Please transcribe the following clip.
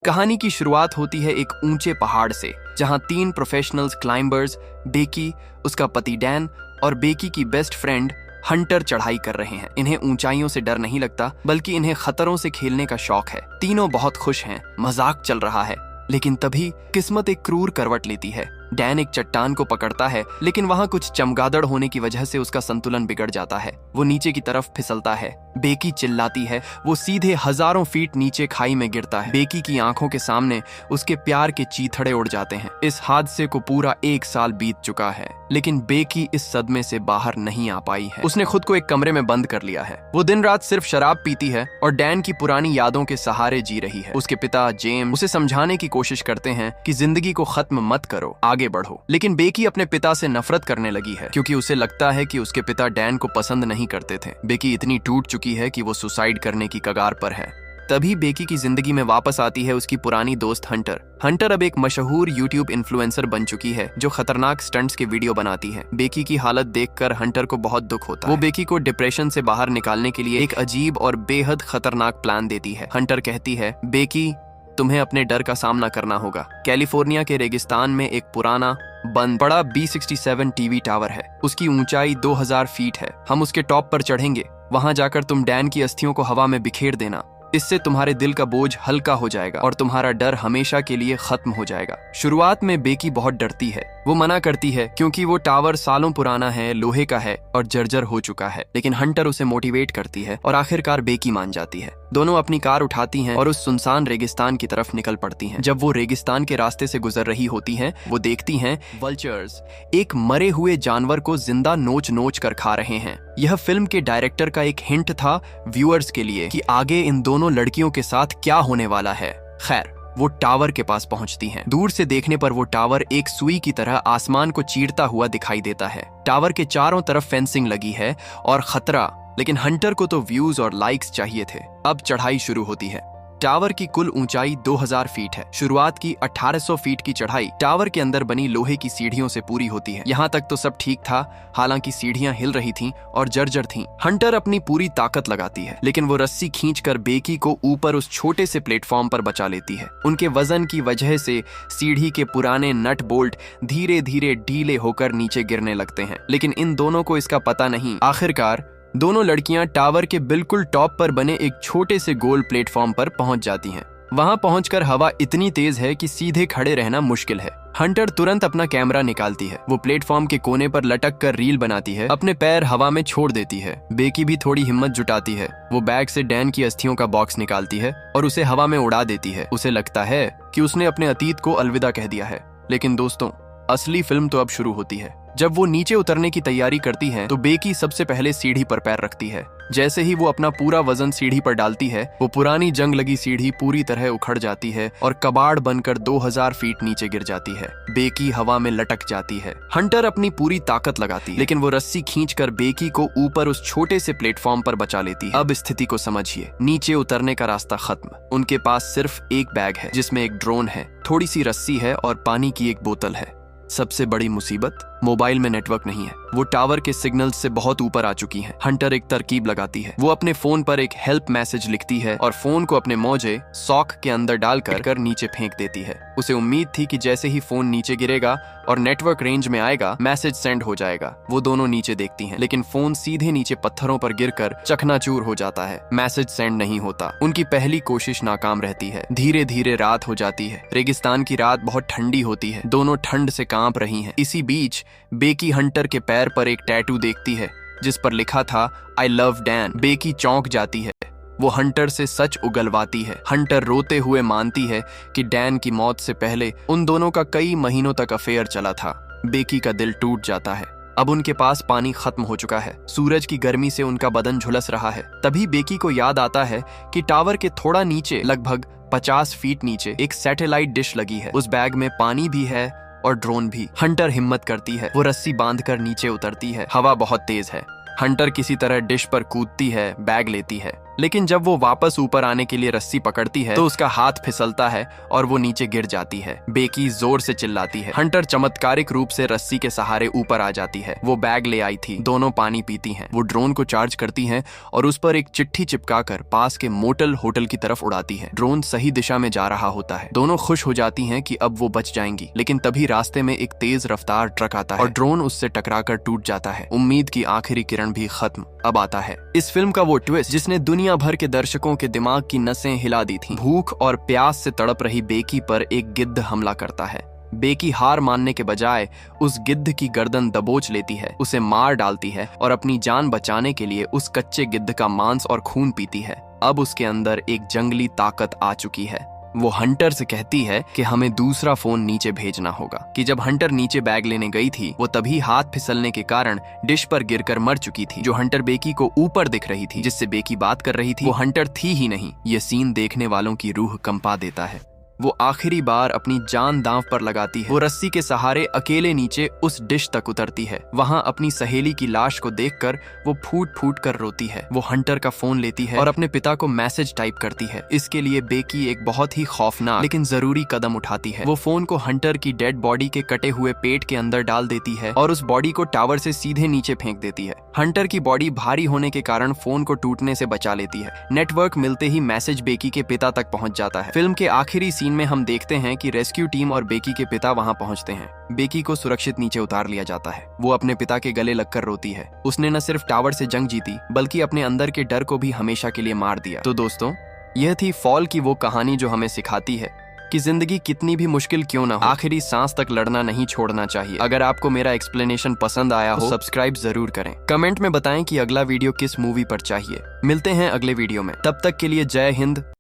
कहानी की शुरुआत होती है एक ऊंचे पहाड़ से, जहां 3 प्रोफेशनल्स क्लाइंबर्स बेकी, उसका पति डैन और बेकी की बेस्ट फ्रेंड हंटर चढ़ाई कर रहे हैं। इन्हें ऊंचाइयों से डर नहीं लगता, बल्कि इन्हें खतरों से खेलने का शौक है। तीनों बहुत खुश हैं, मजाक चल रहा है, लेकिन तभी किस्मत एक क्रूर करवट लेती है। डैन एक चट्टान को पकड़ता है, लेकिन वहां कुछ चमगादड़ होने की वजह से उसका संतुलन बिगड़ जाता है। वो नीचे की तरफ फिसलता है। बेकी चिल्लाती है, वो सीधे हजारों फीट नीचे खाई में गिरता है। बेकी की आंखों के सामने उसके प्यार के चीथड़े उड़ जाते हैं। इस हादसे को पूरा 1 साल बीत चुका है, लेकिन बेकी इस सदमे से बाहर नहीं आ पाई है। उसने खुद को एक कमरे में बंद कर लिया है। वो दिन रात सिर्फ शराब पीती है और डैन की पुरानी यादों के सहारे जी रही है। उसके पिता जेम्स उसे समझाने की कोशिश करते हैं कि जिंदगी को खत्म मत करो, आगे बढ़ो। लेकिन बेकी अपने पिता से नफरत करने लगी है, क्योंकि उसे लगता है कि उसके पिता डैन को पसंद नहीं करते थे। बेकी इतनी टूट चुकी है कि वो सुसाइड करने की कगार पर है। तभी बेकी की जिंदगी में वापस आती है उसकी पुरानी दोस्त हंटर। हंटर अब एक मशहूर यूट्यूब इन्फ्लुएंसर बन चुकी है, जो खतरनाक स्टंट्स के वीडियो बनाती है। बेकी की हालत देखकर हंटर को बहुत दुख होता है। वो बेकी को डिप्रेशन से बाहर निकालने के लिए एक अजीब और बेहद खतरनाक प्लान देती है। हंटर कहती है, बेकी, तुम्हें अपने डर का सामना करना होगा। कैलिफोर्निया के रेगिस्तान में एक पुराना बंद पड़ा B67 टीवी टावर है। उसकी ऊंचाई 2000 फीट है। हम उसके टॉप पर चढ़ेंगे। वहां जाकर तुम डैन की अस्थियों को हवा में बिखेर देना। इससे तुम्हारे दिल का बोझ हल्का हो जाएगा और तुम्हारा डर हमेशा के लिए खत्म हो जाएगा। शुरुआत में बेकी बहुत डरती है। वो मना करती है, क्योंकि वो टावर सालों पुराना है, लोहे का है और जर्जर हो चुका है। लेकिन हंटर उसे मोटिवेट करती है और आखिरकार बेकी मान जाती है। दोनों अपनी कार उठाती हैं और उस सुनसान रेगिस्तान की तरफ निकल पड़ती हैं। जब वो रेगिस्तान के रास्ते से गुजर रही होती हैं, वो देखती हैं वल्चर्स एक मरे हुए जानवर को जिंदा नोच नोच कर खा रहे हैं। यह फिल्म के डायरेक्टर का एक हिंट था व्यूअर्स के लिए कि आगे इन दोनों लड़कियों के साथ क्या होने वाला है। खैर, वो टावर के पास पहुंचती हैं। दूर से देखने पर वो टावर एक सुई की तरह आसमान को चीरता हुआ दिखाई देता है। टावर के चारों तरफ फेंसिंग लगी है और खतरा, लेकिन हंटर को तो व्यूज और लाइक्स चाहिए थे। अब चढ़ाई शुरू होती है। टावर की कुल ऊंचाई 2000 फीट है। शुरुआत की 1800 फीट की चढ़ाई टावर के अंदर बनी लोहे की सीढ़ियों से पूरी होती है। यहाँ तक तो सब ठीक था, हालांकि सीढ़ियां हिल रही थीं और जर्जर थीं। हंटर अपनी पूरी ताकत लगाती है, लेकिन वो रस्सी खींचकर बेकी को ऊपर उस छोटे से प्लेटफॉर्म पर बचा लेती है। उनके वजन की वजह से सीढ़ी के पुराने नट बोल्ट धीरे धीरे ढीले होकर नीचे गिरने लगते हैं, लेकिन इन दोनों को इसका पता नहीं। आखिरकार दोनों लड़कियां टावर के बिल्कुल टॉप पर बने एक छोटे से गोल प्लेटफॉर्म पर पहुंच जाती हैं। वहां पहुंचकर हवा इतनी तेज है कि सीधे खड़े रहना मुश्किल है। हंटर तुरंत अपना कैमरा निकालती है। वो प्लेटफॉर्म के कोने पर लटक कर रील बनाती है, अपने पैर हवा में छोड़ देती है। बेकी भी थोड़ी हिम्मत जुटाती है। वो बैग से डैन की अस्थियों का बॉक्स निकालती है और उसे हवा में उड़ा देती है। उसे लगता है कि उसने अपने अतीत को अलविदा कह दिया है। लेकिन दोस्तों, असली फिल्म तो अब शुरू होती है। जब वो नीचे उतरने की तैयारी करती है, तो बेकी सबसे पहले सीढ़ी पर पैर रखती है। जैसे ही वो अपना पूरा वजन सीढ़ी पर डालती है, वो पुरानी जंग लगी सीढ़ी पूरी तरह उखड़ जाती है और कबाड़ बनकर 2000 फीट नीचे गिर जाती है। बेकी हवा में लटक जाती है। हंटर अपनी पूरी ताकत लगाती है, लेकिन वो रस्सी खींचकर बेकी को ऊपर उस छोटे से प्लेटफॉर्म पर बचा लेती है। अब स्थिति को समझिए, नीचे उतरने का रास्ता खत्म। उनके पास सिर्फ एक बैग है, जिसमें एक ड्रोन है, थोड़ी सी रस्सी है और पानी की एक बोतल है। सबसे बड़ी मुसीबत, मोबाइल में नेटवर्क नहीं है। वो टावर के सिग्नल से बहुत ऊपर आ चुकी हैं। हंटर एक तरकीब लगाती है। वो अपने फोन पर एक हेल्प मैसेज लिखती है और फोन को अपने मोजे सॉक के अंदर डालकर नीचे फेंक देती है। उसे उम्मीद थी कि जैसे ही फोन नीचे गिरेगा और नेटवर्क रेंज में आएगा, मैसेज सेंड हो जाएगा। वो दोनों नीचे देखती हैं, लेकिन फोन सीधे नीचे पत्थरों पर गिरकर चकनाचूर हो जाता है। मैसेज सेंड नहीं होता। उनकी पहली कोशिश नाकाम रहती है। धीरे धीरे रात हो जाती है। रेगिस्तान की रात बहुत ठंडी होती है। दोनों ठंड से कांप रही हैं। इसी बीच बेकी हंटर के पैर पर एक टैटू देखती है, जिस पर लिखा था आई लव डैन। बेकी चौंक जाती है। वो हंटर से सच उगलवाती है। हंटर रोते हुए मानती है कि डैन की मौत से पहले उन दोनों का कई महीनों तक अफेयर चला था। बेकी का दिल टूट जाता है। अब उनके पास पानी खत्म हो चुका है। सूरज की गर्मी से उनका बदन झुलस रहा है। तभी बेकी को याद आता है कि टावर के थोड़ा नीचे, लगभग 50 फीट नीचे, एक सैटेलाइट डिश लगी है। उस बैग में पानी भी है और ड्रोन भी। हंटर हिम्मत करती है। वो रस्सी बांधकर नीचे उतरती है। हवा बहुत तेज है। हंटर किसी तरह डिश पर कूदती है, बैग लेती है, लेकिन जब वो वापस ऊपर आने के लिए रस्सी पकड़ती है तो उसका हाथ फिसलता है और वो नीचे गिर जाती है। बेकी जोर से चिल्लाती है। हंटर चमत्कारिक रूप से रस्सी के सहारे ऊपर आ जाती है। वो बैग ले आई थी। दोनों पानी पीती हैं। वो ड्रोन को चार्ज करती हैं और उस पर एक चिट्ठी चिपकाकर पास के मोटल होटल की तरफ उड़ाती है। ड्रोन सही दिशा में जा रहा होता है। दोनों खुश हो जाती हैं कि अब वो बच जाएंगी, लेकिन तभी रास्ते में एक तेज रफ्तार ट्रक आता है और ड्रोन उससे टकराकर टूट जाता है। उम्मीद की आखिरी किरण भी खत्म। अब आता है इस फिल्म का वो ट्विस्ट जिसने दुनिया भर के दर्शकों के दिमाग की नसें हिला दी थी। भूख और प्यास से तड़प रही बेकी पर एक गिद्ध हमला करता है। बेकी हार मानने के बजाय उस गिद्ध की गर्दन दबोच लेती है, उसे मार डालती है और अपनी जान बचाने के लिए उस कच्चे गिद्ध का मांस और खून पीती है। अब उसके अंदर एक जंगली ताकत आ चुकी है। वो हंटर से कहती है कि हमें दूसरा फोन नीचे भेजना होगा। कि जब हंटर नीचे बैग लेने गई थी वो तभी हाथ फिसलने के कारण डिश पर गिरकर मर चुकी थी। जो हंटर बेकी को ऊपर दिख रही थी, जिससे बेकी बात कर रही थी, वो हंटर थी ही नहीं। ये सीन देखने वालों की रूह कंपा देता है। वो आखिरी बार अपनी जान दांव पर लगाती है। वो रस्सी के सहारे अकेले नीचे उस डिश तक उतरती है। वहां अपनी सहेली की लाश को देखकर वो फूट फूट कर रोती है। वो हंटर का फोन लेती है और अपने पिता को मैसेज टाइप करती है। इसके लिए बेकी एक बहुत ही खौफनाक लेकिन जरूरी कदम उठाती है। वो फोन को हंटर की डेड बॉडी के कटे हुए पेट के अंदर डाल देती है और उस बॉडी को टावर से सीधे नीचे फेंक देती है। हंटर की बॉडी भारी होने के कारण फोन को टूटने से बचा लेती है। नेटवर्क मिलते ही मैसेज बेकी के पिता तक पहुंच जाता है। फिल्म के आखिरी सीन में हम देखते हैं कि रेस्क्यू टीम और बेकी के पिता वहां पहुंचते हैं। बेकी को सुरक्षित नीचे उतार लिया जाता है। वो अपने पिता के गले लगकर रोती है। उसने न सिर्फ टावर से जंग जीती बल्कि अपने अंदर के डर को भी हमेशा के लिए मार दिया। तो दोस्तों, यह थी फॉल की वो कहानी जो हमें सिखाती है कि जिंदगी कितनी भी मुश्किल क्यों ना हो, आखिरी सांस तक लड़ना नहीं छोड़ना चाहिए। अगर आपको मेरा एक्सप्लेनेशन पसंद आया हो, सब्सक्राइब जरूर करें। कमेंट में बताएं कि अगला वीडियो किस मूवी पर चाहिए। मिलते हैं अगले वीडियो में। तब तक के लिए जय हिंद।